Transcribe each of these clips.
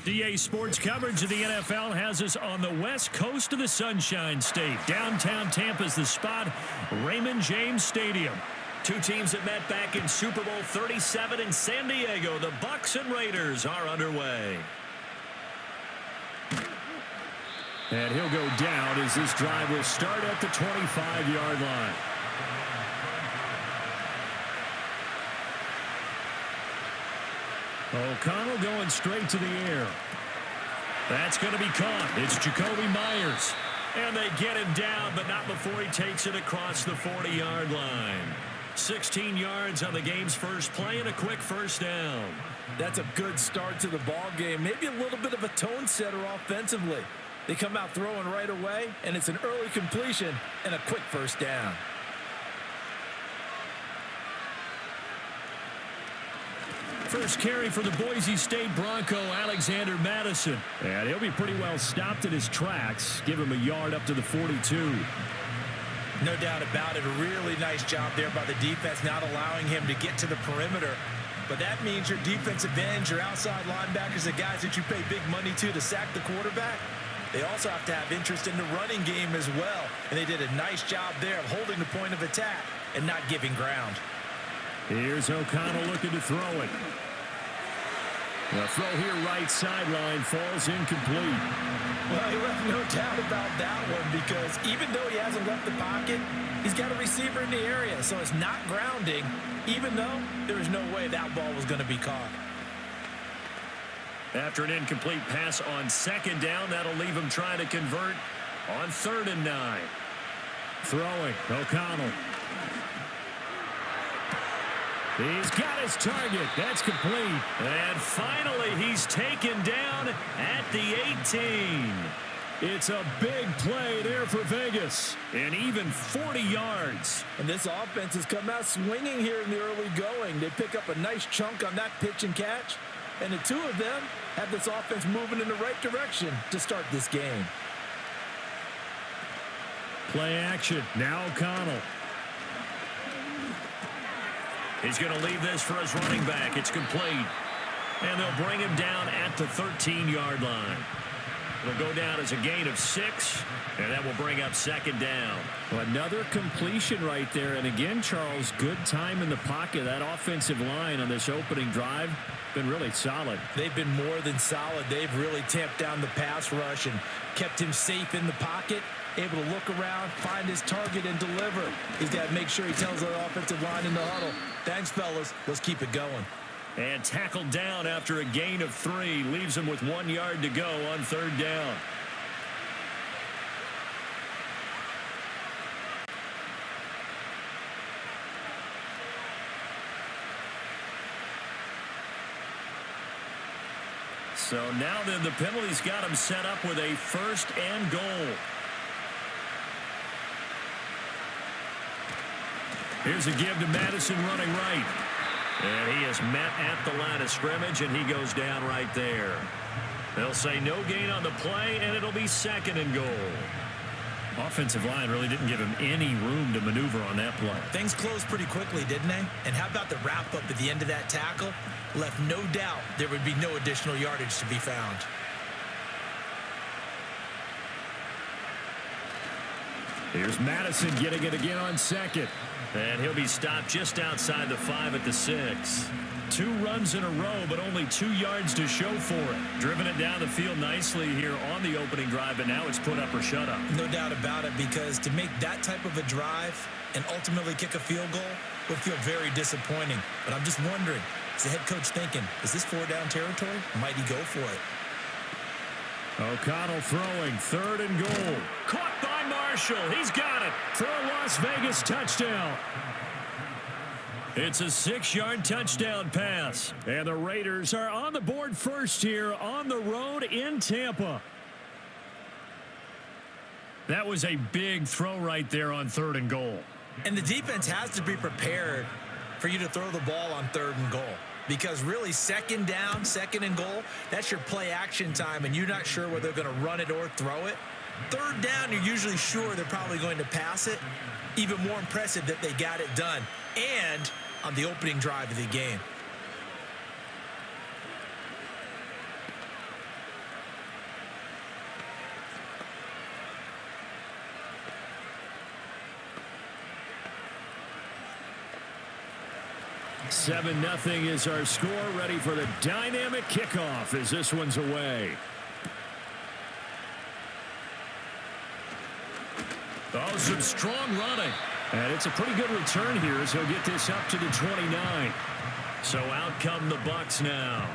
DA Sports coverage of the NFL has us on the west coast of the Sunshine State. Downtown Tampa is the spot, Raymond James Stadium. Two teams that met back in Super Bowl 37 in San Diego. The Bucs and Raiders are underway. And he'll go down as this drive will start at the 25-yard line. O'Connell going straight to the air. That's going to be caught. It's Jacoby Myers. And they get him down, but not before he takes it across the 40-yard line. 16 yards on the game's first play and a quick first down. That's a good start to the ball game. Maybe a little bit of a tone setter offensively. They come out throwing right away, and it's an early completion and a quick first down. First carry for the Boise State Bronco, Alexander Madison. And he'll be pretty well stopped in his tracks. Give him a yard up to the 42. No doubt about it. A really nice job there by the defense, not allowing him to get to the perimeter. But that means your defensive ends, your outside linebackers, the guys that you pay big money to sack the quarterback, they also have to have interest in the running game as well. And they did a nice job there of holding the point of attack and not giving ground. Here's O'Connell looking to throw it. The throw here right sideline falls incomplete. Well, you have no doubt about that one because even though he hasn't left the pocket, he's got a receiver in the area, so it's not grounding, even though there is no way that ball was going to be caught. After an incomplete pass on second down, that'll leave him trying to convert on 3rd and 9. Throwing, O'Connell. He's got his target. That's complete. And finally, he's taken down at the 18. It's a big play there for Vegas. And even 40 yards. And this offense has come out swinging here in the early going. They pick up a nice chunk on that pitch and catch. And the two of them have this offense moving in the right direction to start this game. Play action. Now O'Connell. He's going to leave this for his running back. It's complete. And they'll bring him down at the 13-yard line. It'll go down as a gain of 6, and that will bring up 2nd down. Well, another completion right there. And again, Charles, good time in the pocket. That offensive line on this opening drive been really solid. They've been more than solid. They've really tamped down the pass rush and kept him safe in the pocket, able to look around, find his target, and deliver. He's got to make sure he tells the offensive line in the huddle, thanks, fellas. Let's keep it going. And tackled down after a gain of 3. Leaves him with 1 yard to go on 3rd down. So now then the penalty's got him set up with a 1st and goal. Here's a give to Madison running right. And he is met at the line of scrimmage, and he goes down right there. They'll say no gain on the play, and it'll be 2nd and goal. Offensive line really didn't give him any room to maneuver on that play. Things closed pretty quickly, didn't they? And how about the wrap-up at the end of that tackle? Left no doubt there would be no additional yardage to be found. Here's Madison getting it again on 2nd. And he'll be stopped just outside the 5 at the 6. 2 runs in a row, but only 2 yards to show for it. Driven it down the field nicely here on the opening drive, but now it's put up or shut up. No doubt about it, because to make that type of a drive and ultimately kick a field goal would feel very disappointing. But I'm just wondering, is the head coach thinking, is this 4-down territory? Might he go for it? O'Connell throwing, 3rd and goal. Caught by Marshall. He's got it. For a Las Vegas touchdown. It's a 6-yard touchdown pass. And the Raiders are on the board first here on the road in Tampa. That was a big throw right there on 3rd and goal. And the defense has to be prepared for you to throw the ball on 3rd and goal. Because really 2nd down, 2nd and goal, that's your play action time, and you're not sure whether they're going to run it or throw it. 3rd down, you're usually sure they're probably going to pass it. Even more impressive that they got it done. And on the opening drive of the game. 7-0 is our score. Ready for the dynamic kickoff as this one's away. Oh, some strong running. And it's a pretty good return here as he'll get this up to the 29. So out come the Bucs now.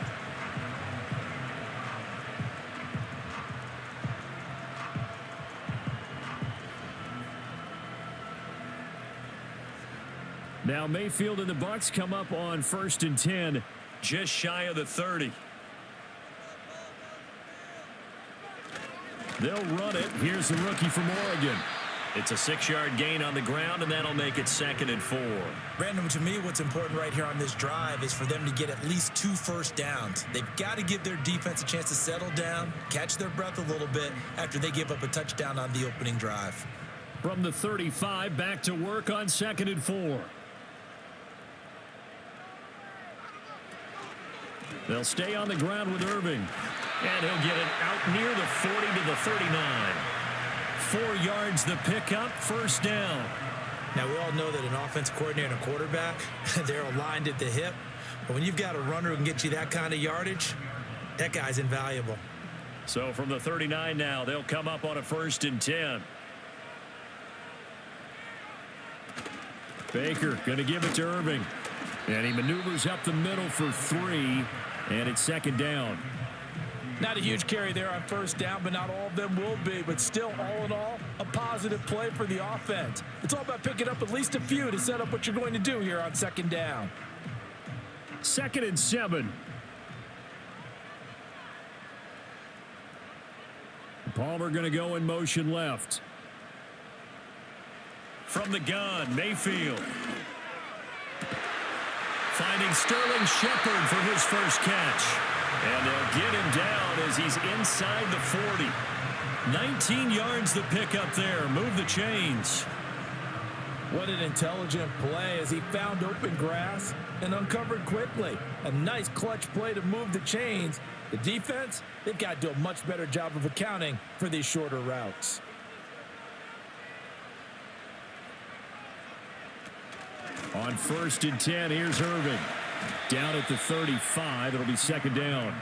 Now Mayfield and the Bucs come up on 1st and 10. Just shy of the 30. They'll run it. Here's the rookie from Oregon. It's a 6-yard gain on the ground, and that'll make it 2nd and 4. Brandon, to me, what's important right here on this drive is for them to get at least 2 first downs. They've got to give their defense a chance to settle down, catch their breath a little bit after they give up a touchdown on the opening drive. From the 35, back to work on 2nd and 4. They'll stay on the ground with Irving. And he'll get it out near the 40 to the 39. 4 yards the pickup, 1st down. Now, we all know that an offensive coordinator and a quarterback, they're aligned at the hip. But when you've got a runner who can get you that kind of yardage, that guy's invaluable. So from the 39 now, they'll come up on a 1st and 10. Baker going to give it to Irving. And he maneuvers up the middle for 3. And it's 2nd down. Not a huge carry there on 1st down, but not all of them will be. But still, all in all, a positive play for the offense. It's all about picking up at least a few to set up what you're going to do here on 2nd down. 2nd and 7. Palmer going to go in motion left. From the gun, Mayfield. Finding Sterling Shepard for his first catch. And they'll get him down as he's inside the 40. 19 yards the pickup there. Move the chains. What an intelligent play as he found open grass and uncovered quickly. A nice clutch play to move the chains. The defense, they've got to do a much better job of accounting for these shorter routes. On 1st and 10, here's Irving. Down at the 35, it'll be 2nd down.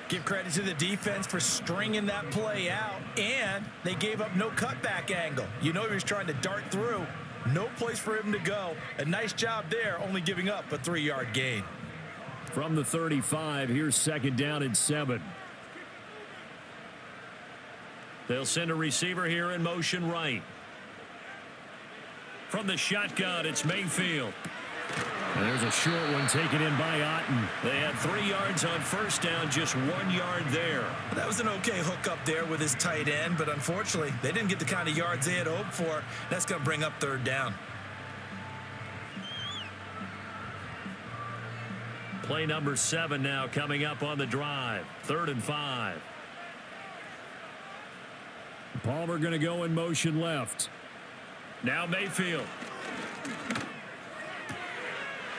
Give credit to the defense for stringing that play out, and they gave up no cutback angle. You know he was trying to dart through. No place for him to go. A nice job there, only giving up a 3-yard gain. From the 35, here's 2nd down and 7. They'll send a receiver here in motion right. From the shotgun, it's Mayfield. And there's a short one taken in by Aidan. They had 3 yards on 1st down, just 1 yard there. That was an okay hook up there with his tight end, but unfortunately, they didn't get the kind of yards they had hoped for. That's going to bring up 3rd down. Play number 7 now coming up on the drive. 3rd and 5. Palmer going to go in motion left. Now Mayfield.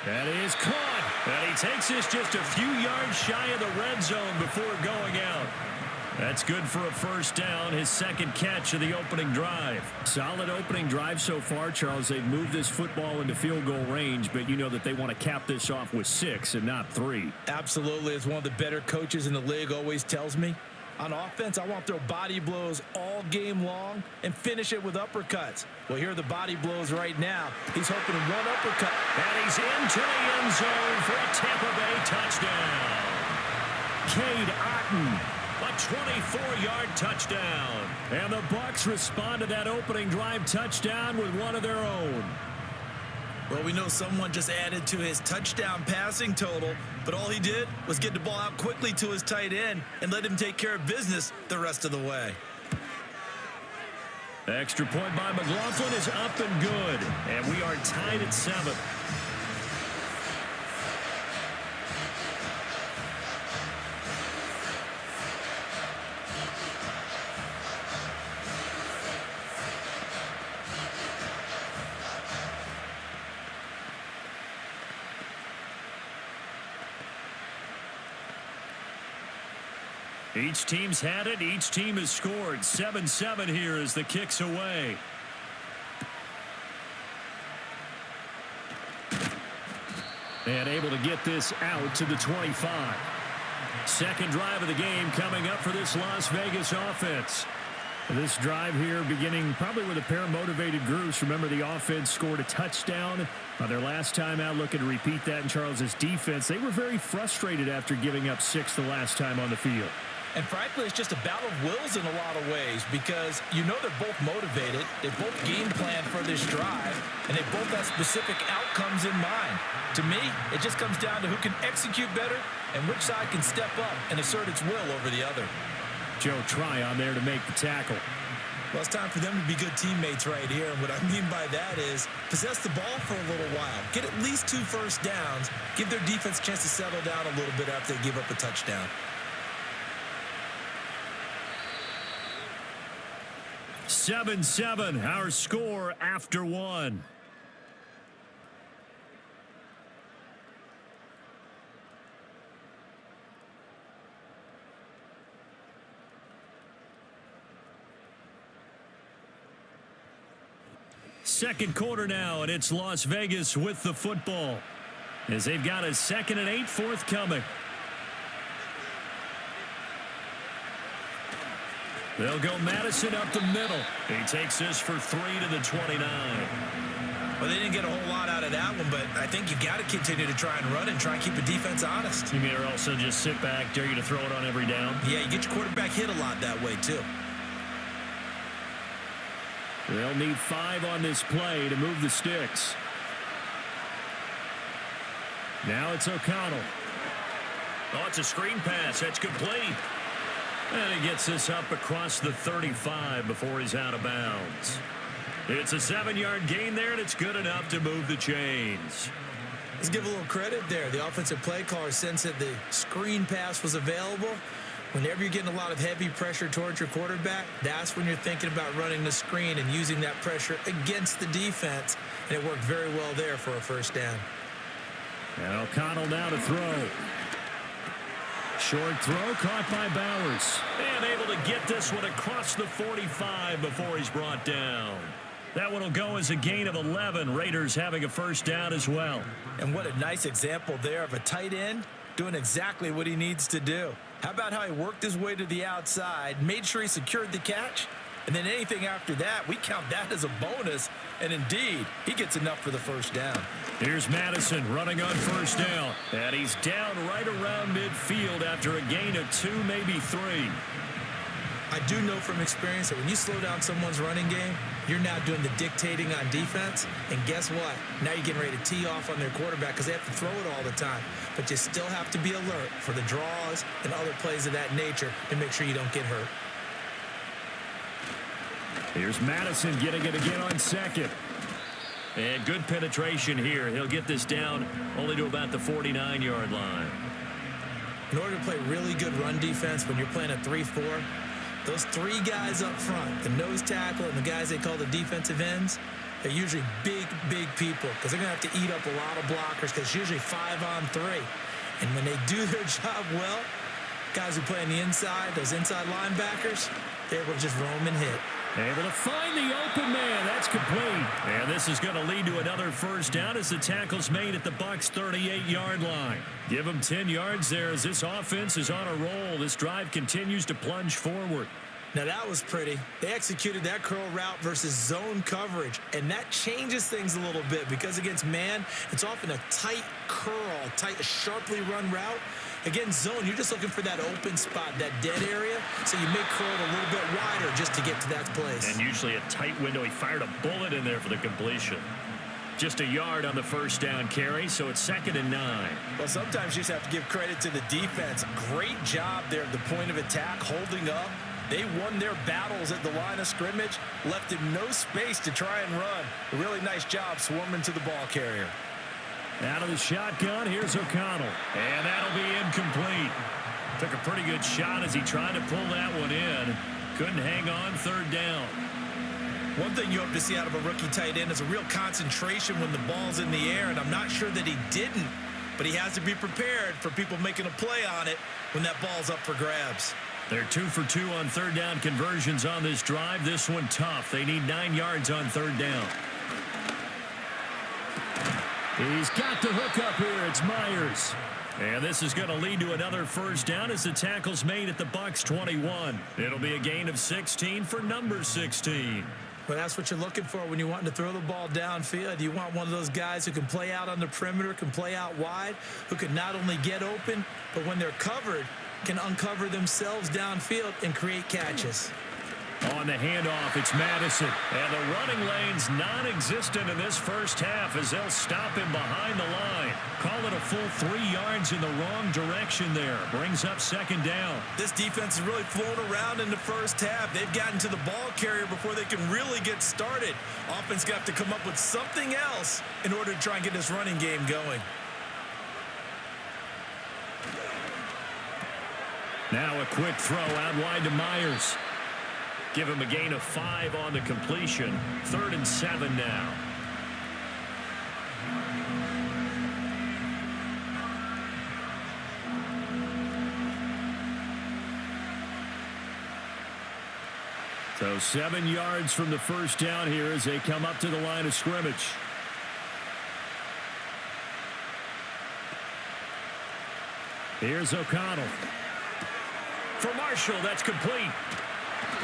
That is caught. And he takes this just a few yards shy of the red zone before going out. That's good for a 1st down, his 2nd catch of the opening drive. Solid opening drive so far, Charles. They've moved this football into field goal range, but you know that they want to cap this off with 6 and not 3. Absolutely. As one of the better coaches in the league always tells me, on offense, I want to throw body blows all game long and finish it with uppercuts. Well, here are the body blows right now. He's hoping one uppercut. And he's into the end zone for a Tampa Bay touchdown. Cade Otton. A 24-yard touchdown. And the Bucs respond to that opening drive touchdown with one of their own. Well, we know someone just added to his touchdown passing total, but all he did was get the ball out quickly to his tight end and let him take care of business the rest of the way. Extra point by McLaughlin is up and good, and we are tied at 7. Each team's had it. Each team has scored. 7-7 here as the kick's away. And able to get this out to the 25. Second drive of the game coming up for this Las Vegas offense. This drive here beginning probably with a pair of motivated groups. Remember, the offense scored a touchdown on their last time out, looking to repeat that in Charles's defense. They were very frustrated after giving up 6 the last time on the field. And frankly, it's just a battle of wills in a lot of ways because you know they're both motivated. They both game plan for this drive, and they both have specific outcomes in mind. To me, it just comes down to who can execute better and which side can step up and assert its will over the other. Joe Tryon there to make the tackle. Well, it's time for them to be good teammates right here. And what I mean by that is possess the ball for a little while. Get at least 2 first downs. Give their defense a chance to settle down a little bit after they give up a touchdown. 7-7, our score after 1. Second quarter now, and it's Las Vegas with the football as they've got a 2nd and 8 forthcoming. They'll go Madison up the middle. He takes this for 3 to the 29. Well, they didn't get a whole lot out of that one, but I think you've got to continue to try and run and try and keep the defense honest. You mean or also just sit back, dare you to throw it on every down? Yeah, you get your quarterback hit a lot that way, too. They'll need 5 on this play to move the sticks. Now it's O'Connell. Oh, it's a screen pass. That's complete. And he gets this up across the 35 before he's out of bounds. It's a 7-yard gain there, and it's good enough to move the chains. Let's give a little credit there. The offensive play caller sensed that the screen pass was available. Whenever you're getting a lot of heavy pressure towards your quarterback, that's when you're thinking about running the screen and using that pressure against the defense. And it worked very well there for a first down. And O'Connell now to throw. Short throw caught by Bowers. And able to get this one across the 45 before he's brought down. That one will go as a gain of 11. Raiders having a first down as well. And what a nice example there of a tight end doing exactly what he needs to do. How about how he worked his way to the outside, made sure he secured the catch, and then anything after that, we count that as a bonus. And indeed, he gets enough for the first down. Here's Madison running on first down. And he's down right around midfield after a gain of 2, maybe 3. I do know from experience that when you slow down someone's running game, you're now doing the dictating on defense. And guess what? Now you're getting ready to tee off on their quarterback because they have to throw it all the time. But you still have to be alert for the draws and other plays of that nature to make sure you don't get hurt. Here's Madison getting it again on second. And good penetration here. He'll get this down only to about the 49-yard line. In order to play really good run defense when you're playing a 3-4, those 3 guys up front, the nose tackle and the guys they call the defensive ends, they're usually big, big people because they're going to have to eat up a lot of blockers because it's usually 5-on-3. And when they do their job well, guys who play on the inside, those inside linebackers, they're able to just roam and hit. Able to find the open man. That's complete. And this is going to lead to another first down as the tackle's made at the Bucs' 38-yard line. Give them 10 yards there as this offense is on a roll. This drive continues to plunge forward. Now that was pretty. They executed that curl route versus zone coverage, and that changes things a little bit because against man, it's often a tight curl, tight, sharply run route. Against zone, you're just looking for that open spot, that dead area, so you may curl it a little bit wider just to get to that place. And usually a tight window. He fired a bullet in there for the completion. Just a yard on the first down carry, so it's 2nd and 9. Well, sometimes you just have to give credit to the defense. Great job there at the point of attack, holding up. They won their battles at the line of scrimmage, left him no space to try and run. A really nice job swarming to the ball carrier. Out of the shotgun, here's O'Connell. And that'll be incomplete. Took a pretty good shot as he tried to pull that one in. Couldn't hang on, 3rd down. One thing you hope to see out of a rookie tight end is a real concentration when the ball's in the air, and I'm not sure that he didn't, but he has to be prepared for people making a play on it when that ball's up for grabs. They're 2 for 2 on 3rd down conversions on this drive. This one tough. They need 9 yards on 3rd down. He's got the hook up here. It's Myers. And this is going to lead to another first down as the tackle's made at the Bucs 21. It'll be a gain of 16 for number 16. Well, that's what you're looking for when you want to throw the ball downfield. You want one of those guys who can play out on the perimeter, can play out wide, who can not only get open, but when they're covered, can uncover themselves downfield and create catches. On the handoff, it's Madison. And the running lane's non-existent in this first half as they'll stop him behind the line. Call it a full 3 yards in the wrong direction there. Brings up second down. This defense has really flown around in the first half. They've gotten to the ball carrier before they can really get started. Offense got to come up with something else in order to try and get this running game going. Now a quick throw out wide to Myers. Give him a gain of 5 on the completion. 3rd and 7 now. So 7 yards from the first down here as they come up to the line of scrimmage. Here's O'Connell. For Marshall, that's complete.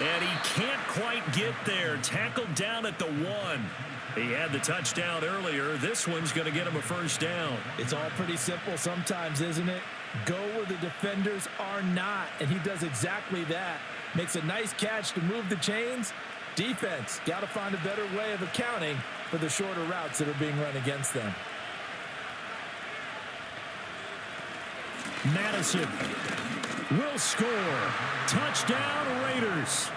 And he can't quite get there. Tackled down at the 1. He had the touchdown earlier. This one's going to get him a first down. It's all pretty simple sometimes, isn't it? Go where the defenders are not, and he does exactly that. Makes a nice catch to move the chains. Defense, got to find a better way of accounting for the shorter routes that are being run against them. Madison will score. Touchdown, Raiders.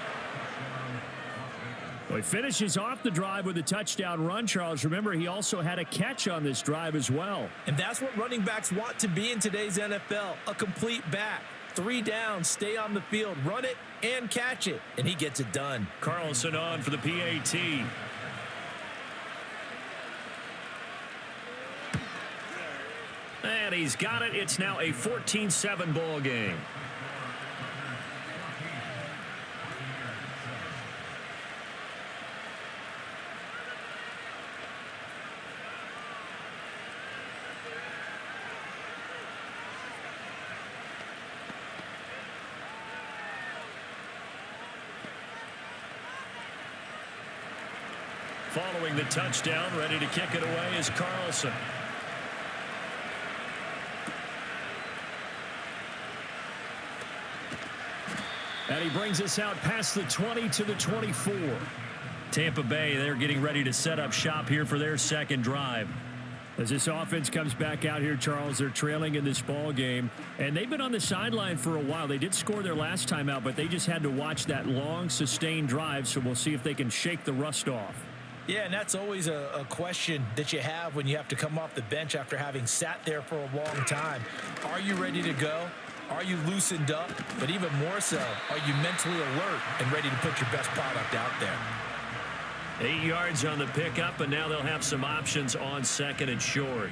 Well, he finishes off the drive with a touchdown run, Charles. Remember, he also had a catch on this drive as well. And that's what running backs want to be in today's NFL, a complete back. 3 downs, stay on the field, run it, and catch it. And he gets it done. Carlson on for the PAT. And he's got it. It's now a 14-7 ball game. Following the touchdown, ready to kick it away is Carlson. And he brings us out past the 20 to the 24. Tampa Bay, they're getting ready to set up shop here for their second drive. As this offense comes back out here, Charles, they're trailing in this ball game. And they've been on the sideline for a while. They did score their last time out, but they just had to watch that long, sustained drive. So we'll see if they can shake the rust off. Yeah, and that's always a question that you have when you have to come off the bench after having sat there for a long time. Are you ready to go? Are you loosened up? But even more so, are you mentally alert and ready to put your best product out there? 8 yards on the pickup, and now they'll have some options on 2nd and short.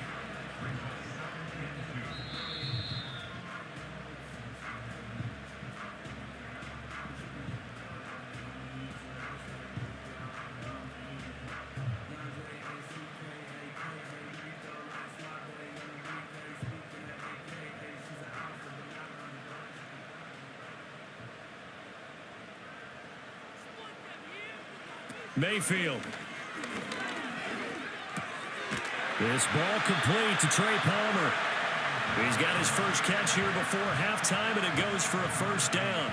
Mayfield. This ball complete to Trey Palmer. He's got his first catch here before halftime, and it goes for a first down.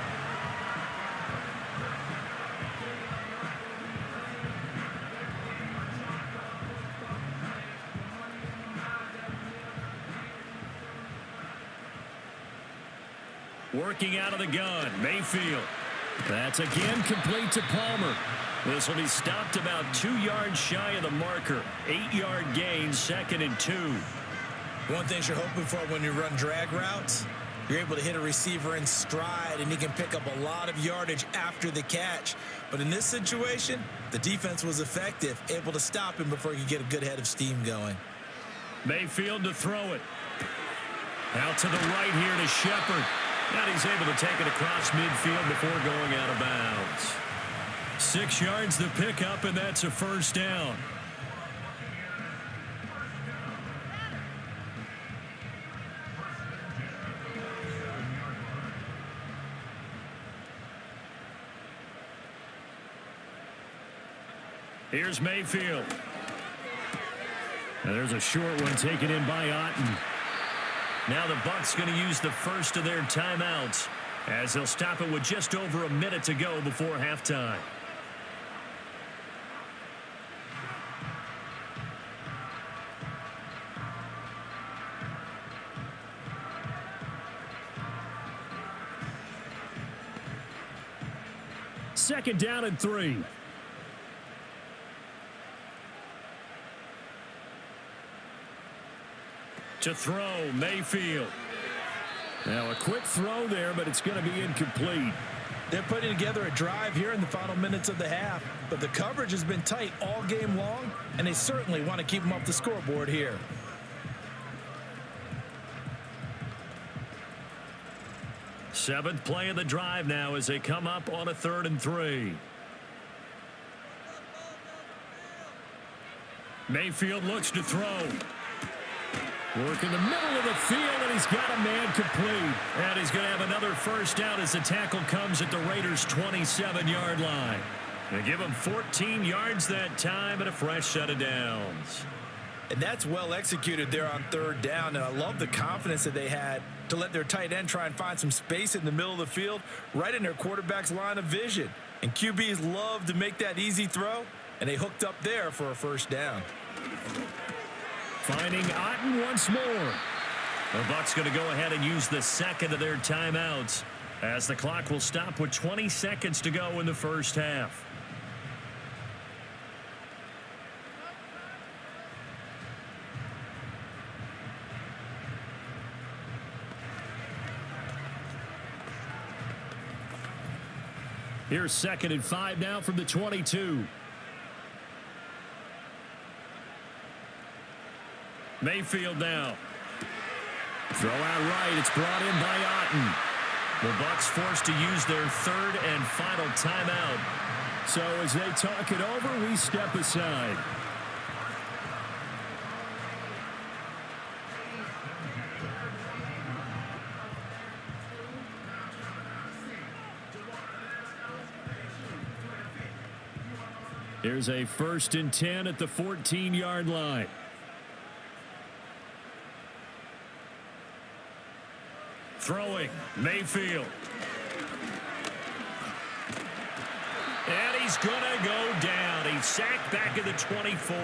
Working out of the gun, Mayfield. That's again complete to Palmer. This will be stopped about 2 yards shy of the marker. 8-yard gain, 2nd and 2. One thing you're hoping for when you run drag routes, you're able to hit a receiver in stride, and he can pick up a lot of yardage after the catch. But in this situation, the defense was effective, able to stop him before he could get a good head of steam going. Mayfield to throw it. Out to the right here to Shepard. And he's able to take it across midfield before going out of bounds. 6 yards the pickup, and that's a first down. Here's Mayfield. And there's a short one taken in by Aidan. Now the Bucs going to use the first of their timeouts as they'll stop it with just over a minute to go before halftime. Second down and 3. To throw, Mayfield. Now a quick throw there, but it's going to be incomplete. They're putting together a drive here in the final minutes of the half, but the coverage has been tight all game long, and they certainly want to keep them off the scoreboard here. Seventh play of the drive now as they come up on a 3rd and 3. Mayfield looks to throw. Work in the middle of the field, and he's got a man complete. And he's going to have another first down as the tackle comes at the Raiders' 27-yard line. They give him 14 yards that time and a fresh set of downs. And that's well executed there on 3rd down, and I love the confidence that they had to let their tight end try and find some space in the middle of the field, right in their quarterback's line of vision. And QBs love to make that easy throw, and they hooked up there for a first down. Finding Aidan once more. The Bucs going to go ahead and use the second of their timeouts as the clock will stop with 20 seconds to go in the first half. Here's 2nd and 5 now from the 22. Mayfield now. Throw out right. It's brought in by Aidan. The Bucs forced to use their 3rd and final timeout. So as they talk it over, we step aside. Here's a 1st and 10 at the 14-yard line. Throwing, Mayfield. And he's going to go down. He's sacked back at the 24.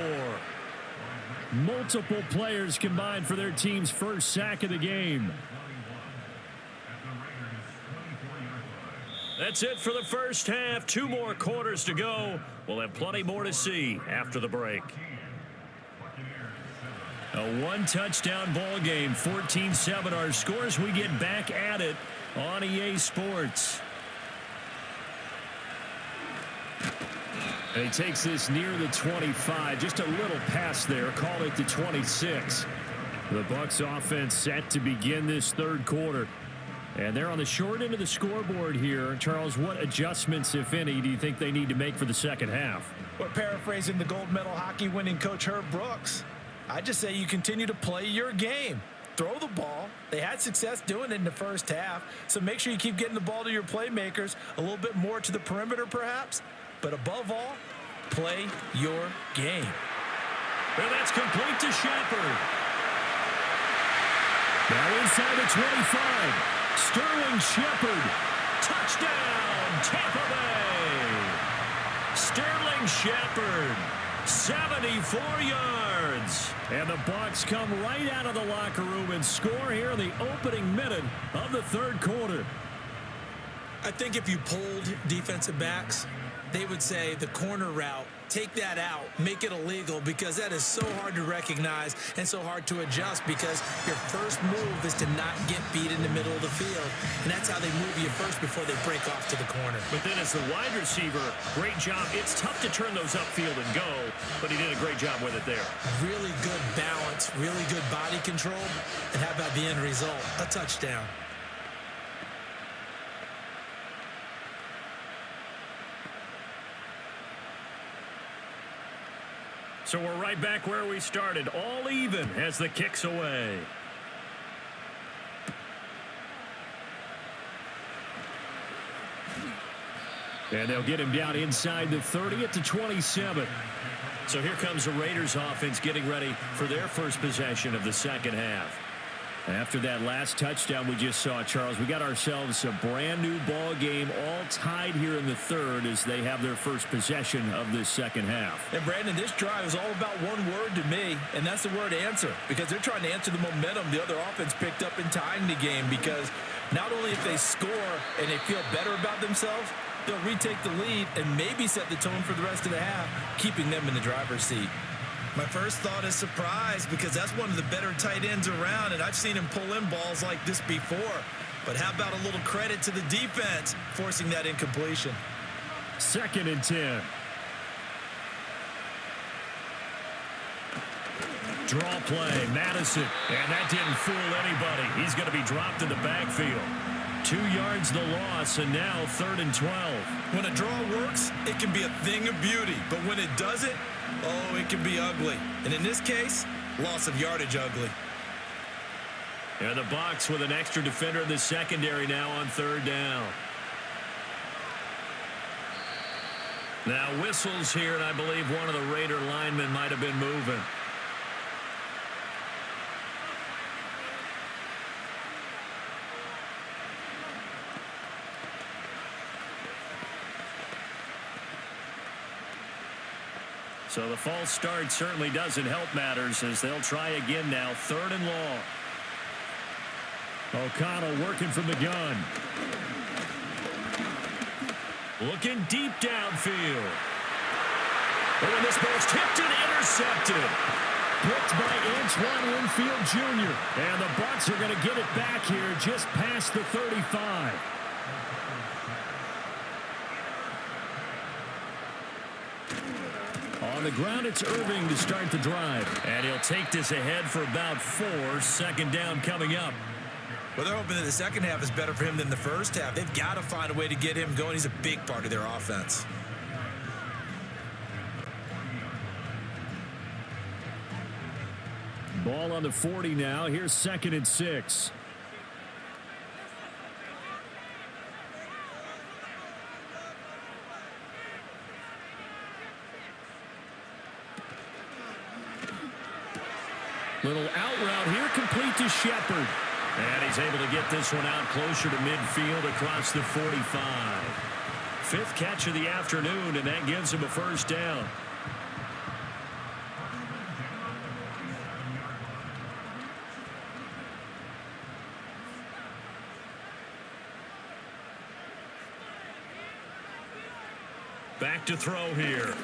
Multiple players combined for their team's first sack of the game. That's it for the first half. 2 more quarters to go. We'll have plenty more to see after the break. A one-touchdown ball game, 14-7 our scores. We get back at it on EA Sports. And he takes this near the 25, just a little pass there, call it the 26. The Bucs offense set to begin this 3rd quarter. And they're on the short end of the scoreboard here. Charles, what adjustments, if any, do you think they need to make for the second half? Well, paraphrasing the gold medal hockey winning coach Herb Brooks, I just say you continue to play your game. Throw the ball. They had success doing it in the first half, so make sure you keep getting the ball to your playmakers, a little bit more to the perimeter perhaps, but above all, play your game. And that's complete to Shepard. Now inside the 25, Sterling Shepard. Touchdown, Tampa Bay. Sterling Shepard, 74 yards. And the Bucs come right out of the locker room and score here in the opening minute of the 3rd quarter. I think if you polled defensive backs, they would say the corner route, take that out, make it illegal, because that is so hard to recognize and so hard to adjust, because your first move is to not get beat in the middle of the field. And that's how they move you first before they break off to the corner. But then as the wide receiver, great job. It's tough to turn those upfield and go, but he did a great job with it there. Really good balance, really good body control. And how about the end result? A touchdown. So we're right back where we started, all even as the kick's away. And they'll get him down inside the 30 at the 27. So here comes the Raiders offense getting ready for their first possession of the second half. After that last touchdown we just saw, Charles, we got ourselves a brand new ball game, all tied here in the third as they have their first possession of this second half. And Brandon, this drive is all about one word to me, and that's the word answer, because they're trying to answer the momentum the other offense picked up in tying the game, because not only if they score and they feel better about themselves, they'll retake the lead and maybe set the tone for the rest of the half, keeping them in the driver's seat. My first thought is surprise, because that's one of the better tight ends around, and I've seen him pull in balls like this before. But how about a little credit to the defense forcing that incompletion? 2nd and 10. Draw play, Madison, and that didn't fool anybody. He's going to be dropped in the backfield. 2 yards the loss, and now 3rd and 12. When a draw works, it can be a thing of beauty, but when it doesn't, oh, it can be ugly. And in this case, loss of yardage ugly. And the Bucs with an extra defender in the secondary now on 3rd down. Now whistles here, and I believe one of the Raider linemen might have been moving. So the false start certainly doesn't help matters as they'll try again now. 3rd and long. O'Connell working from the gun. Looking deep downfield. Oh, and this ball's tipped and intercepted. Picked by Antoine Winfield Jr. And the Bucs are going to get it back here just past the 35. On the ground, it's Irving to start the drive. And he'll take this ahead for about 4. 2nd down coming up. Well, they're hoping that the second half is better for him than the first half. They've got to find a way to get him going. He's a big part of their offense. Ball on the 40 now. Here's 2nd and 6. Little out route here, complete to Shepard. And he's able to get this one out closer to midfield across the 45. 5th catch of the afternoon, and that gives him a 1st down. Back to throw here.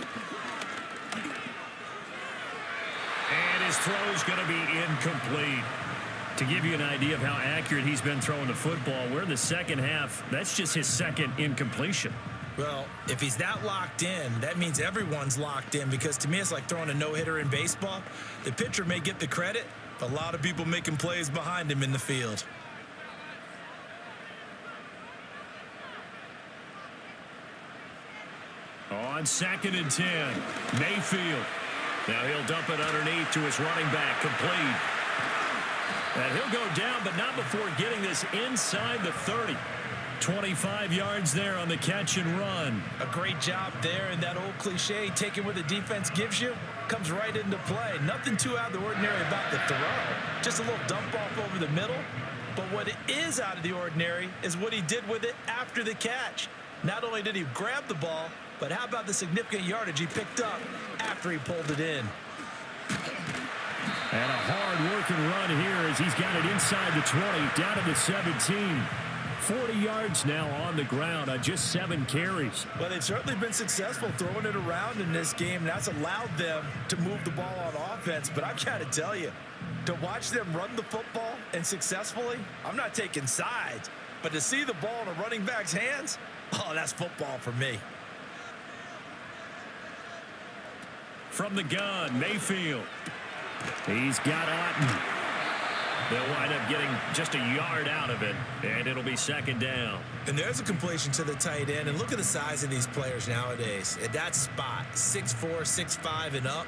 And his throw's going to be incomplete. To give you an idea of how accurate he's been throwing the football, we're in the second half. That's just his 2nd incompletion. Well, if he's that locked in, that means everyone's locked in, because to me it's like throwing a no-hitter in baseball. The pitcher may get the credit, but a lot of people making plays behind him in the field. On 2nd and 10, Mayfield. Now he'll dump it underneath to his running back, complete. And he'll go down, but not before getting this inside the 30. 25 yards there on the catch and run. A great job there, and that old cliche, taking what the defense gives you, comes right into play. Nothing too out of the ordinary about the throw. Just a little dump off over the middle. But what is out of the ordinary is what he did with it after the catch. Not only did he grab the ball, but how about the significant yardage he picked up after he pulled it in? And a hard-working run here as he's got it inside the 20, down to the 17. 40 yards now on the ground on just 7 carries. Well, they've certainly been successful throwing it around in this game. That's allowed them to move the ball on offense. But I've got to tell you, to watch them run the football and successfully, I'm not taking sides. But to see the ball in a running back's hands, oh, that's football for me. From the gun, Mayfield. He's got Otten. They'll wind up getting just a yard out of it, and it'll be 2nd down. And there's a completion to the tight end. And look at the size of these players nowadays. At that spot, 6'4", 6'5", and up.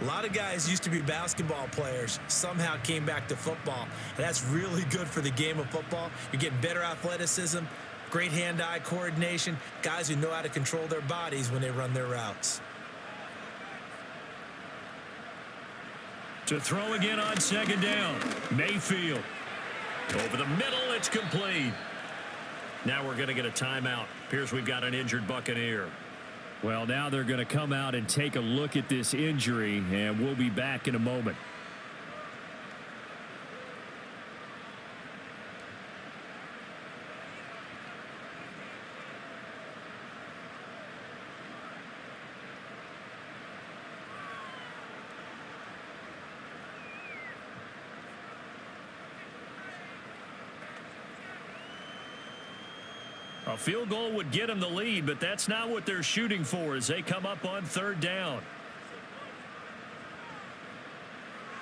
A lot of guys used to be basketball players, somehow came back to football. And that's really good for the game of football. You're getting better athleticism, Great hand-eye coordination. Guys who know how to control their bodies when they run their routes. To throw again on second down. Mayfield. Over the middle, it's complete. Now we're going to get a timeout. Appears we've got an injured Buccaneer. Well, now they're going to come out and take a look at this injury, and we'll be back in a moment. A field goal would get them the lead, but that's not what they're shooting for as they come up on third down.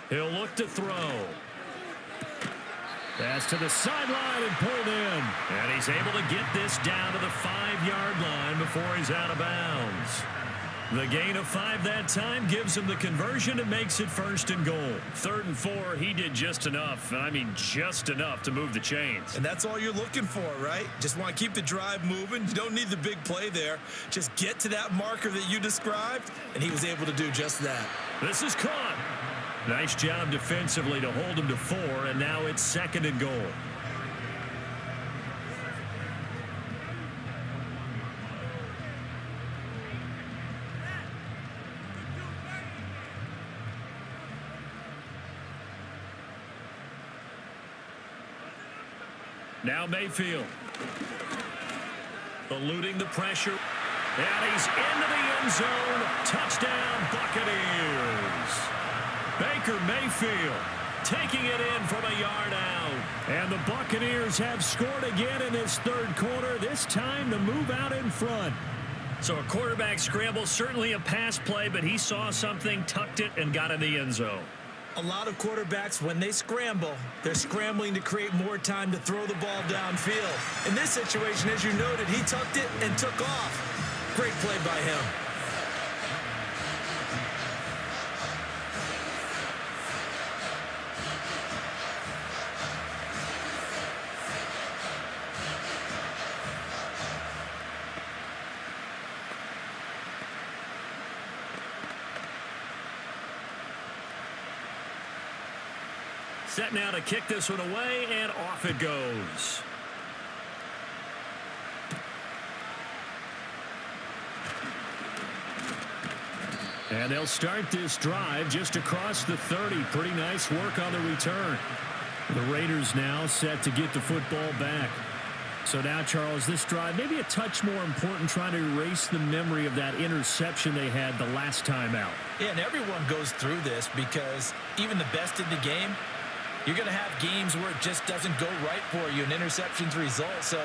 He'll look to throw. Pass to the sideline and pulled in. And he's able to get this down to the 5-yard line before he's out of bounds. The gain of 5 that time gives him the conversion and makes it 1st and goal. 3rd and 4, he did just enough, and I mean just enough to move the chains. And that's all you're looking for, right? Just want to keep the drive moving. You don't need the big play there. Just get to that marker that you described, and he was able to do just that. This is caught. Nice job defensively to hold him to 4, and now it's 2nd and goal. Now Mayfield. Eluding the pressure. And he's into the end zone. Touchdown, Buccaneers. Baker Mayfield taking it in from a yard out. And the Buccaneers have scored again in this 3rd quarter, this time to move out in front. So a quarterback scramble, certainly a pass play, but he saw something, tucked it, and got in the end zone. A lot of quarterbacks, when they scramble, they're scrambling to create more time to throw the ball downfield. In this situation, as you noted, he tucked it and took off. Great play by him. Set now to kick this one away, and off it goes. And they'll start this drive just across the 30. Pretty nice work on the return. The Raiders now set to get the football back. So now, Charles, this drive maybe a touch more important, trying to erase the memory of that interception they had the last time out. Yeah, and everyone goes through this because even the best in the game, you're going to have games where it just doesn't go right for you, and interceptions result. So,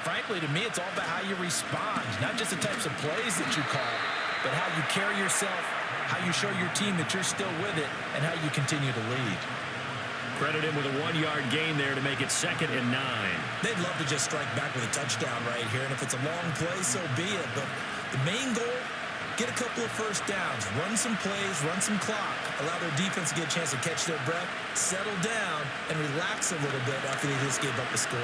frankly, to me, it's all about how you respond, not just the types of plays that you call, but how you carry yourself, how you show your team that you're still with it, and how you continue to lead. Credit him with a 1-yard gain there to make it 2nd and 9. They'd love to just strike back with a touchdown right here, and if it's a long play, so be it. But the main goal, get a couple of first downs, run some plays, run some clock, allow their defense to get a chance to catch their breath, settle down, and relax a little bit after they just gave up the score.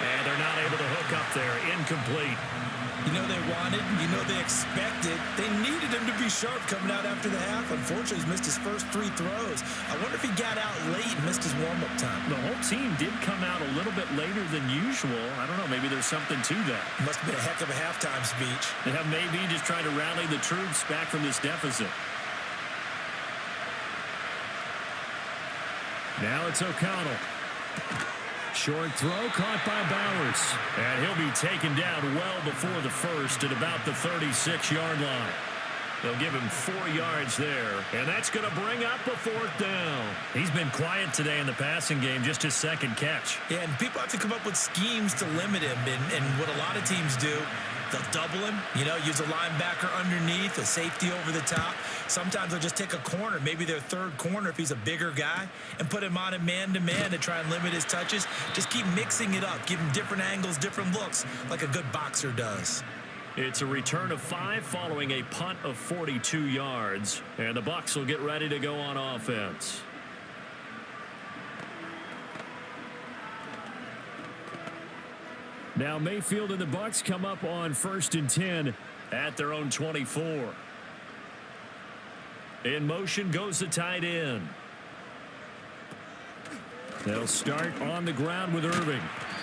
And they're not able to hook up there. Incomplete. You know they wanted, you know they expected. They needed him to be sharp coming out after the half. Unfortunately, he's missed his first 3 throws. I wonder if he got out late and missed his warm-up time. The whole team did come out a little bit later than usual. I don't know, maybe there's something to that. Must have been a heck of a halftime speech. Yeah, maybe just trying to rally the troops back from this deficit. Now it's O'Connell. Short throw caught by Bowers. And he'll be taken down well before the first at about the 36-yard line. They'll give him 4 yards there, and that's going to bring up a 4th down. He's been quiet today in the passing game, just his 2nd catch. Yeah, and people have to come up with schemes to limit him, and what a lot of teams do, they'll double him, use a linebacker underneath, a safety over the top. Sometimes they'll just take a corner, maybe their 3rd corner if he's a bigger guy, and put him on a man-to-man to try and limit his touches. Just keep mixing it up, give him different angles, different looks, like a good boxer does. It's a return of 5 following a punt of 42 yards. And the Bucs will get ready to go on offense. Now Mayfield and the Bucs come up on 1st and 10 at their own 24. In motion goes the tight end. They'll start on the ground with Irving.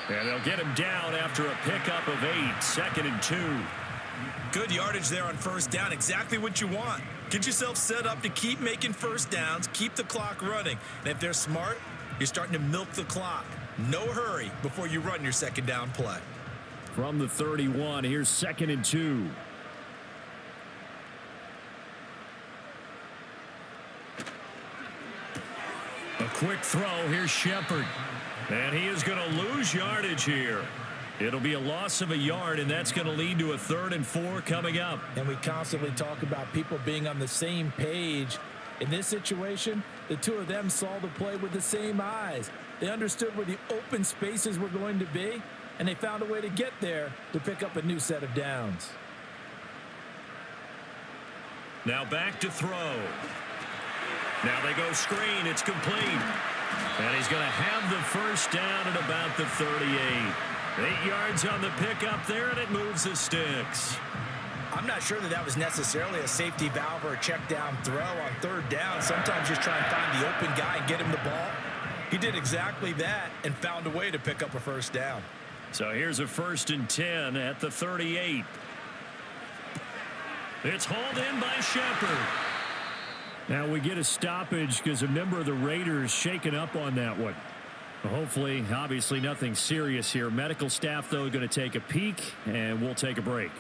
And they'll get him down after a pickup of 8, 2nd and 2. Good yardage there on first down. Exactly what you want. Get yourself set up to keep making first downs, keep the clock running. And if they're smart, you're starting to milk the clock. No hurry before you run your second down play. From the 31, here's 2nd and 2. A quick throw. Here's Shepard. And he is going to lose yardage here. It'll be a loss of a yard, and that's going to lead to a 3rd and 4 coming up. And we constantly talk about people being on the same page. In this situation, the two of them saw the play with the same eyes. They understood where the open spaces were going to be, and they found a way to get there to pick up a new set of downs. Now back to throw. Now they go screen. It's complete. And he's going to have the first down at about the 38. 8 yards on the pickup there, and it moves the sticks. I'm not sure that was necessarily a safety valve or a check down throw on 3rd down. Sometimes just try and find the open guy and get him the ball. He did exactly that and found a way to pick up a first down. So here's a 1st and 10 at the 38. It's hauled in by Shepard. Now we get a stoppage because a member of the Raiders shaken up on that one. Hopefully, obviously nothing serious here. Medical staff, though, going to take a peek, and we'll take a break.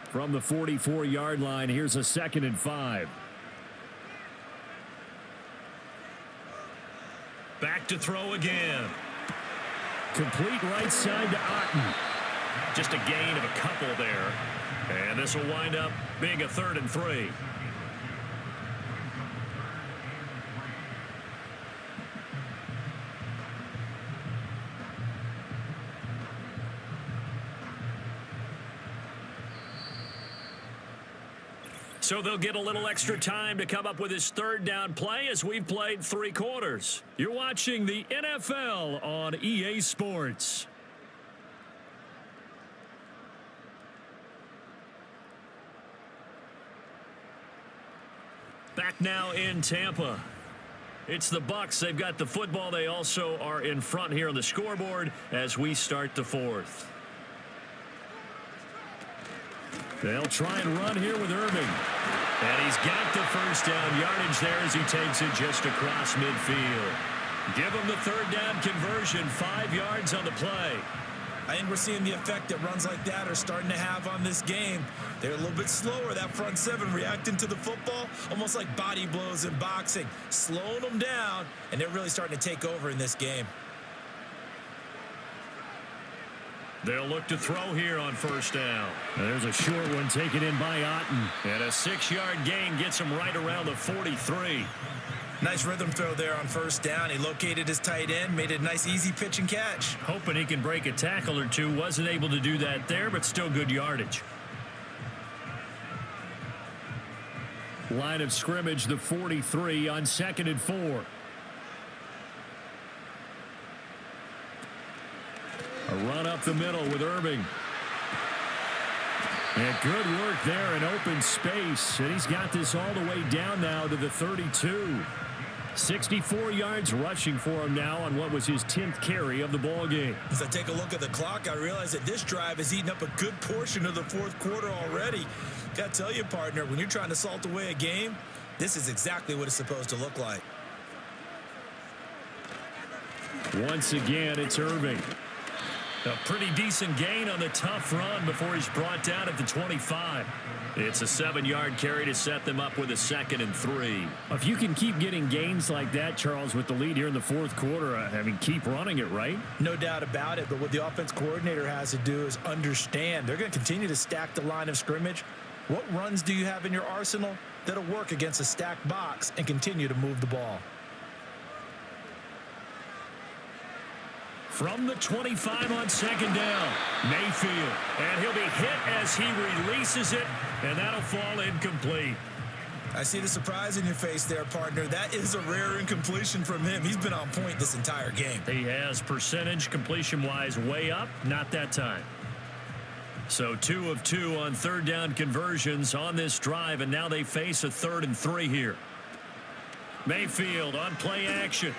From the 44-yard line, here's a 2nd and 5. Back to throw again. Complete right side to Aidan. Just a gain of a couple there. And this will wind up being a 3rd and 3. So they'll get a little extra time to come up with his 3rd down play as we've played 3 quarters. You're watching the NFL on EA Sports. Back now in Tampa. It's the Bucs. They've got the football. They also are in front here on the scoreboard as we start the 4th. They'll try and run here with Irving. And he's got the first down yardage there as he takes it just across midfield. Give him the 3rd down conversion, 5 yards on the play. I think we're seeing the effect that runs like that are starting to have on this game. They're a little bit slower, that front 7 reacting to the football, almost like body blows in boxing, slowing them down, and they're really starting to take over in this game. They'll look to throw here on 1st down. There's a short one taken in by Aidan. And a 6-yard gain gets him right around the 43. Nice rhythm throw there on 1st down. He located his tight end, made a nice easy pitch and catch. Hoping he can break a tackle or two. Wasn't able to do that there, but still good yardage. Line of scrimmage, the 43 on 2nd and 4. A run up the middle with Irving. And good work there in open space. And he's got this all the way down now to the 32. 64 yards rushing for him now on what was his 10th carry of the ball game. As I take a look at the clock, I realize that this drive has eaten up a good portion of the 4th quarter already. Got to tell you, partner, when you're trying to salt away a game, this is exactly what it's supposed to look like. Once again, it's Irving. A pretty decent gain on the tough run before he's brought down at the 25. It's a 7-yard carry to set them up with a 2nd and 3. If you can keep getting gains like that, Charles, with the lead here in the 4th quarter, I mean, keep running it, right? No doubt about it, but what the offense coordinator has to do is understand they're going to continue to stack the line of scrimmage. What runs do you have in your arsenal that'll work against a stacked box and continue to move the ball? from the 25 on second down. Mayfield. And he'll be hit as he releases it, and that'll fall incomplete. I see the surprise in your face there, partner. That is a rare incompletion from him. He's been on point this entire game. He has percentage completion-wise way up, not that time. So 2 of 2 on third down conversions on this drive, and now they face a 3rd and 3 here. Mayfield on play action.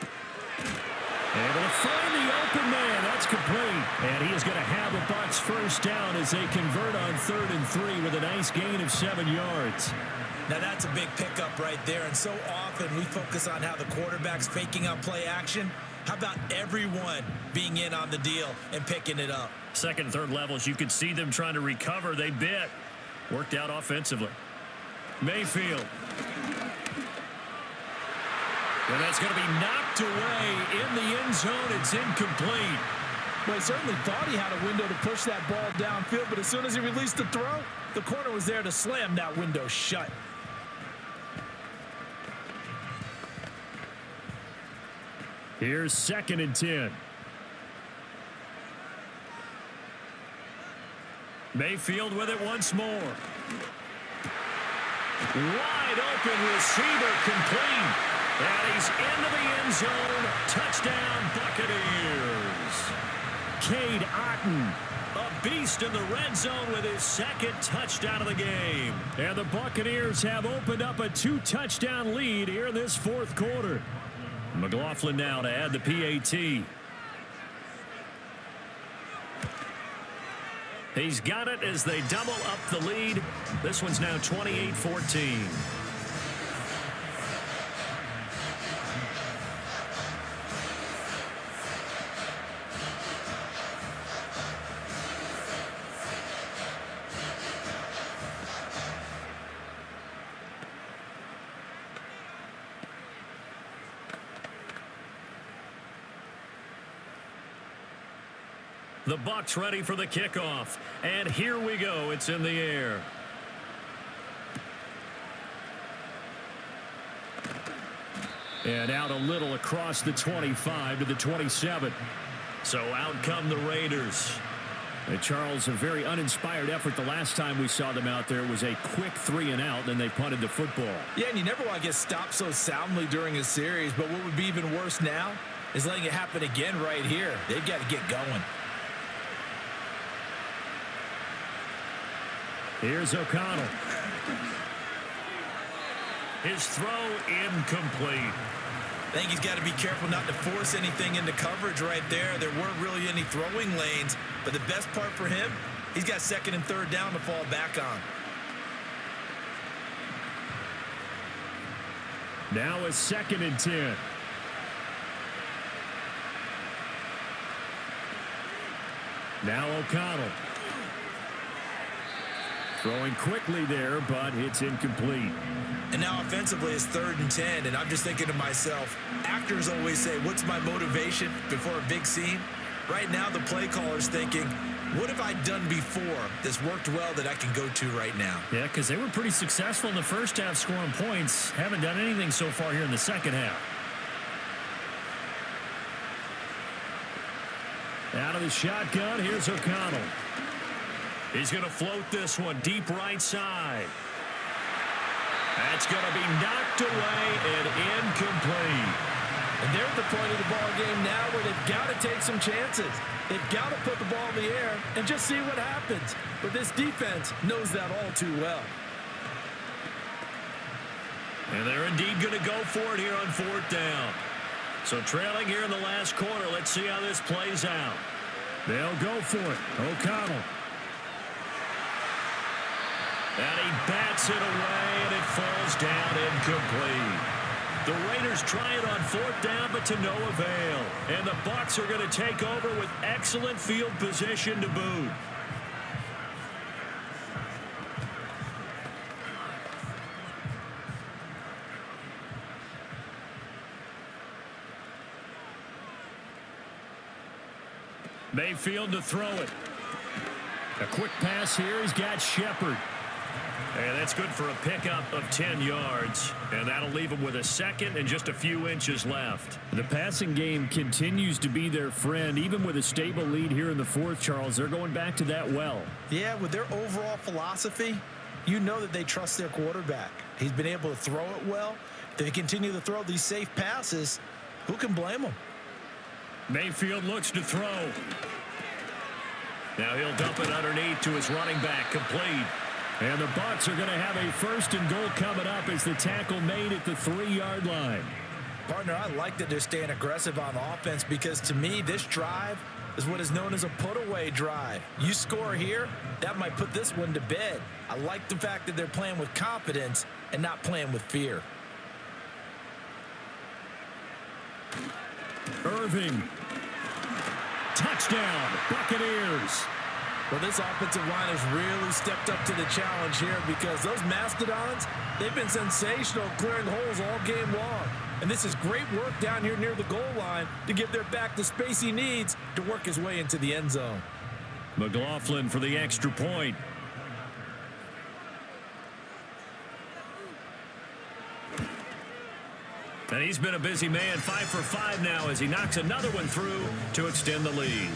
Able to find the open man. That's complete. And he is going to have a Bucs first down as they convert on 3rd and 3 with a nice gain of 7 yards. Now that's a big pickup right there, and so often we focus on how the quarterback's faking out play action. How about everyone being in on the deal and picking it up? Second and third levels, you could see them trying to recover. They bit. Worked out offensively. Mayfield. And that's going to be knocked away in the end zone. It's incomplete. Well, he certainly thought he had a window to push that ball downfield, but as soon as he released the throw, the corner was there to slam that window shut. Here's 2nd and 10. Mayfield with it once more. Wide open receiver complete. And he's into the end zone. Touchdown, Buccaneers. Cade Otton. A beast in the red zone with his 2nd touchdown of the game. And the Buccaneers have opened up a 2-touchdown lead here in this 4th quarter. McLaughlin now to add the PAT. He's got it as they double up the lead. This one's now 28-14. The Bucs ready for the kickoff. And here we go. It's in the air. And out a little across the 25 to the 27. So out come the Raiders. And Charles, a very uninspired effort. The last time we saw them out there was a quick 3-and-out, then they punted the football. Yeah, and you never want to get stopped so soundly during a series, but what would be even worse now is letting it happen again right here. They've got to get going. Here's O'Connell. His throw incomplete. I think he's got to be careful not to force anything into coverage right there. There weren't really any throwing lanes, but the best part for him, he's got 2nd and 3rd down to fall back on. Now a 2nd and 10. Now O'Connell. Throwing quickly there, but it's incomplete. And now offensively it's 3rd and 10, and I'm just thinking to myself, actors always say, what's my motivation before a big scene? Right now the play caller's thinking, what have I done before that's worked well that I can go to right now? Yeah, because they were pretty successful in the first half scoring points. Haven't done anything so far here in the second half. Out of the shotgun, here's O'Connell. He's going to float this one deep right side. That's going to be knocked away and incomplete. And they're at the point of the ball game now where they've got to take some chances. They've got to put the ball in the air and just see what happens. But this defense knows that all too well. And they're indeed going to go for it here on 4th down. So trailing here in the last quarter, let's see how this plays out. They'll go for it. O'Connell. And he bats it away, and it falls down incomplete. The Raiders try it on 4th down, but to no avail. And the Bucs are going to take over with excellent field position to boot. Mayfield to throw it. A quick pass here. He's got Shepard. And that's good for a pickup of 10 yards. And that'll leave them with a second and just a few inches left. The passing game continues to be their friend. Even with a stable lead here in the fourth, Charles, they're going back to that well. Yeah, with their overall philosophy, you know that they trust their quarterback. He's been able to throw it well. If they continue to throw these safe passes, who can blame them? Mayfield looks to throw. Now he'll dump it underneath to his running back, complete. And the Bucs are going to have a 1st and goal coming up as the tackle made at the 3-yard line. Partner, I like that they're staying aggressive on offense because to me, this drive is what is known as a put-away drive. You score here, that might put this one to bed. I like the fact that they're playing with confidence and not playing with fear. Irving. Touchdown, Buccaneers. Well, this offensive line has really stepped up to the challenge here because those Mastodons, they've been sensational clearing holes all game long. And this is great work down here near the goal line to give their back the space he needs to work his way into the end zone. McLaughlin for the extra point. And he's been a busy man, 5 for 5 now as he knocks another one through to extend the lead.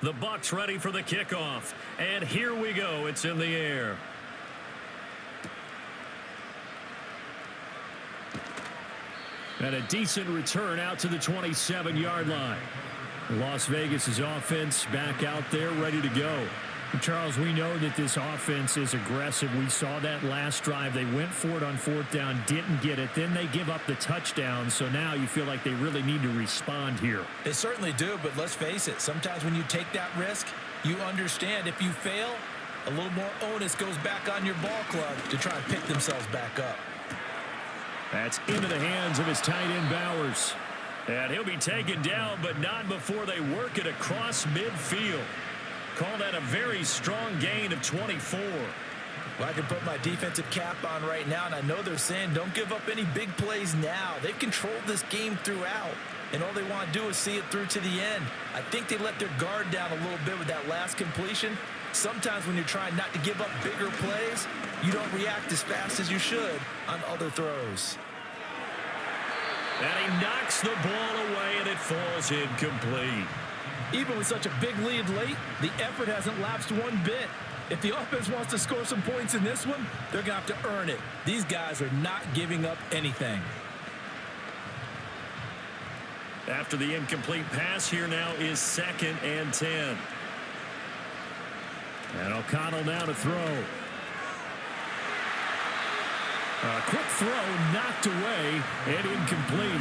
The Bucs ready for the kickoff. And here we go. It's in the air. And a decent return out to the 27-yard line. Las Vegas' offense back out there ready to go. Charles, we know that this offense is aggressive. We saw that last drive. They went for it on 4th down, didn't get it. Then they give up the touchdown. So now you feel like they really need to respond here. They certainly do, but let's face it. Sometimes when you take that risk, you understand if you fail, a little more onus goes back on your ball club to try and pick themselves back up. That's into the hands of his tight end, Bowers. And he'll be taken down, but not before they work it across midfield. Call that a very strong gain of 24. Well, I can put my defensive cap on right now, and I know they're saying don't give up any big plays now. They've controlled this game throughout, and all they want to do is see it through to the end. I think they let their guard down a little bit with that last completion. Sometimes when you're trying not to give up bigger plays, you don't react as fast as you should on other throws. And he knocks the ball away, and it falls incomplete. Even with such a big lead late, the effort hasn't lapsed one bit. If the offense wants to score some points in this one, they're going to have to earn it. These guys are not giving up anything. After the incomplete pass, here now is 2nd and 10. And O'Connell now to throw. A quick throw knocked away and incomplete.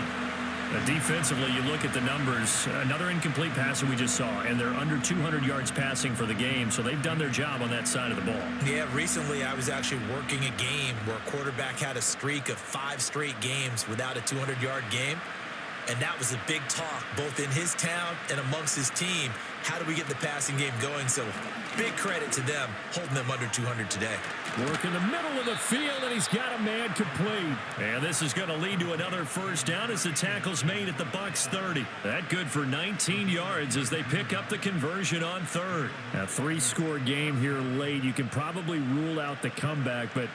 Defensively, you look at the numbers. Another incomplete pass that we just saw, and they're under 200 yards passing for the game, so they've done their job on that side of the ball. Yeah, recently I was actually working a game where a quarterback had a streak of 5 straight games without a 200-yard game, and that was a big talk both in his town and amongst his team. How do we get the passing game going? So big credit to them holding them under 200 today. Work in the middle of the field, and he's got a man complete. And this is going to lead to another 1st down as the tackle's made at the Bucs 30. That good for 19 yards as they pick up the conversion on 3rd. A 3-score game here late. You can probably rule out the comeback, but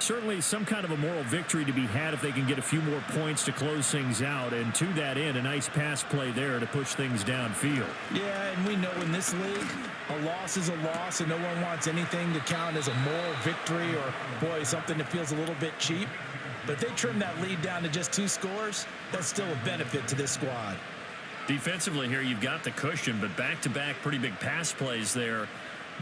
certainly some kind of a moral victory to be had if they can get a few more points to close things out. And to that end, a nice pass play there to push things downfield. Yeah, and we know in this league, a loss is a loss, and no one wants anything to count as a moral victory or, boy, something that feels a little bit cheap. But if they trim that lead down to just 2 scores, that's still a benefit to this squad. Defensively here, you've got the cushion, but back-to-back pretty big pass plays there.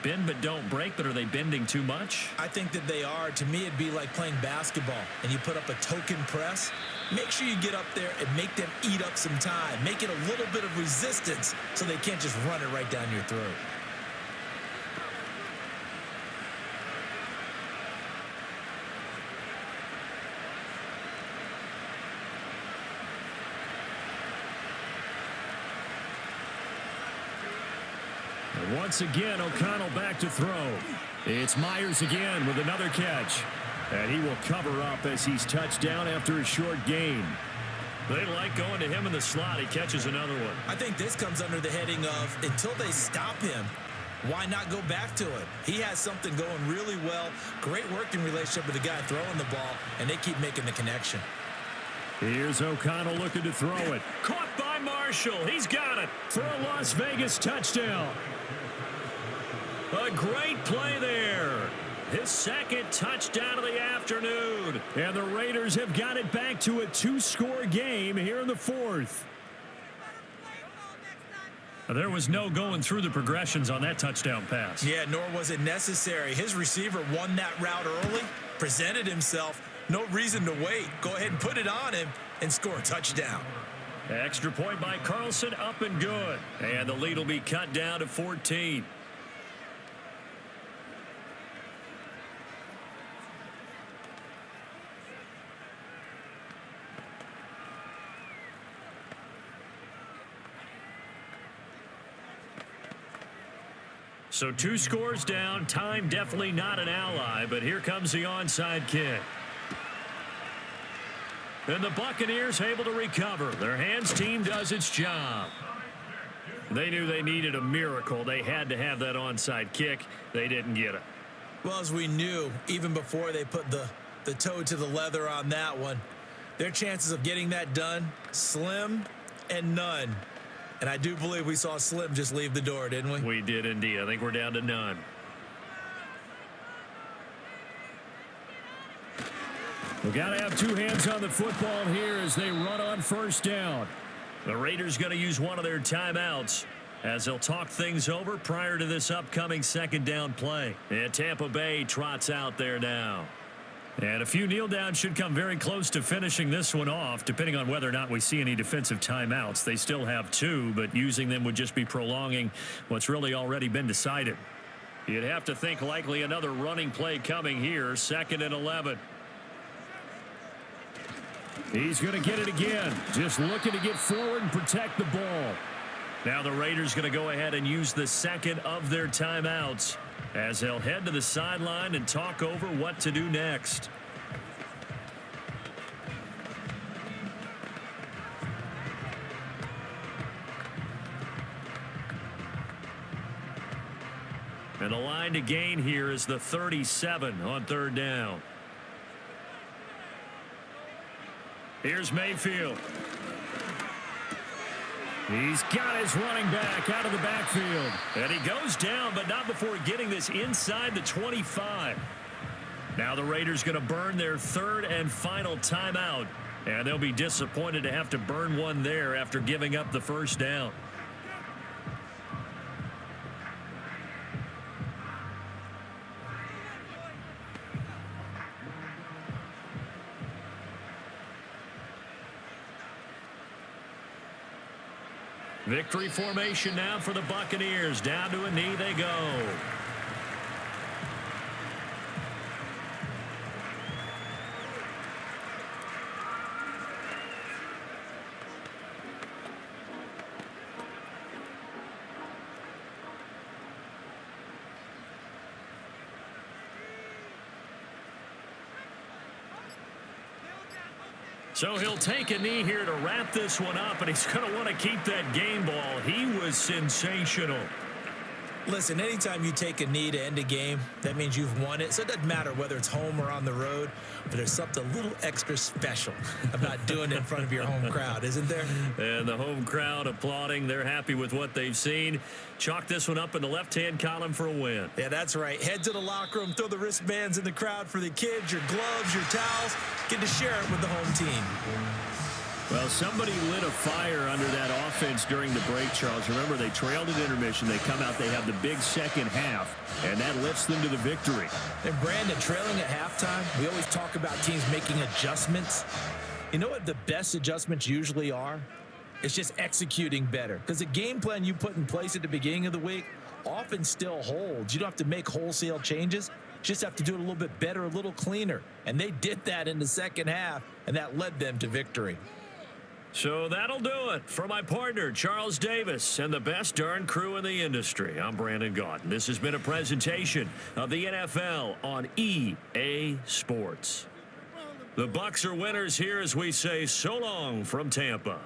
Bend but don't break, but are they bending too much? I think that they are. To me, it'd be like playing basketball, and you put up a token press. Make sure you get up there and make them eat up some time. Make it a little bit of resistance so they can't just run it right down your throat. Once again, O'Connell back to throw. It's Myers again with another catch. And he will cover up as he's touched down after a short gain. They like going to him in the slot. He catches another one. I think this comes under the heading of until they stop him, why not go back to it? He has something going really well. Great working relationship with the guy throwing the ball, and they keep making the connection. Here's O'Connell looking to throw it. Caught by Marshall. He's got it. For a Las Vegas touchdown. A great play there. His second touchdown of the afternoon. And the Raiders have got it back to a 2-score game here in the fourth. There was no going through the progressions on that touchdown pass. Yeah, nor was it necessary. His receiver won that route early, presented himself. No reason to wait. Go ahead and put it on him and score a touchdown. Extra point by Carlson, up and good. And the lead will be cut down to 14. So 2 scores down. Time definitely not an ally, but here comes the onside kick. And the Buccaneers able to recover. Their hands team does its job. They knew they needed a miracle. They had to have that onside kick. They didn't get it. Well, as we knew, even before they put the toe to the leather on that one, their chances of getting that done, slim and none. And I do believe we saw Slim just leave the door, didn't we? We did indeed. I think we're down to none. We've got to have 2 hands on the football here as they run on first down. The Raiders going to use one of their timeouts as they'll talk things over prior to this upcoming second down play. And Tampa Bay trots out there now. And a few kneel downs should come very close to finishing this one off, depending on whether or not we see any defensive timeouts. They still have 2, but using them would just be prolonging what's really already been decided. You'd have to think likely another running play coming here, 2nd and 11. He's going to get it again, just looking to get forward and protect the ball. Now the Raiders going to go ahead and use the second of their timeouts as they'll head to the sideline and talk over what to do next. And the line to gain here is the 37 on 3rd down. Here's Mayfield. He's got his running back out of the backfield. And he goes down, but not before getting this inside the 25. Now the Raiders going to burn their 3rd and final timeout. And they'll be disappointed to have to burn one there after giving up the first down. Victory formation now for the Buccaneers. Down to a knee they go. So he'll take a knee here to wrap this one up, and he's going to want to keep that game ball. He was sensational. Listen, anytime you take a knee to end a game, that means you've won it. So it doesn't matter whether it's home or on the road, but there's something a little extra special about doing it in front of your home crowd, isn't there? And the home crowd applauding. They're happy with what they've seen. Chalk this one up in the left-hand column for a win. Yeah, that's right. Head to the locker room, throw the wristbands in the crowd for the kids, your gloves, your towels. Get to share it with the home team. Well, somebody lit a fire under that offense during the break, Charles. Remember, they trailed at intermission. They come out, they have the big second half, and that lifts them to the victory. And, Brandon, trailing at halftime, we always talk about teams making adjustments. You know what the best adjustments usually are? It's just executing better. Because the game plan you put in place at the beginning of the week often still holds. You don't have to make wholesale changes. You just have to do it a little bit better, a little cleaner. And they did that in the second half, and that led them to victory. So that'll do it for my partner, Charles Davis, and the best darn crew in the industry. I'm Brandon Gaudin. This has been a presentation of the NFL on EA Sports. The Bucs are winners here as we say so long from Tampa.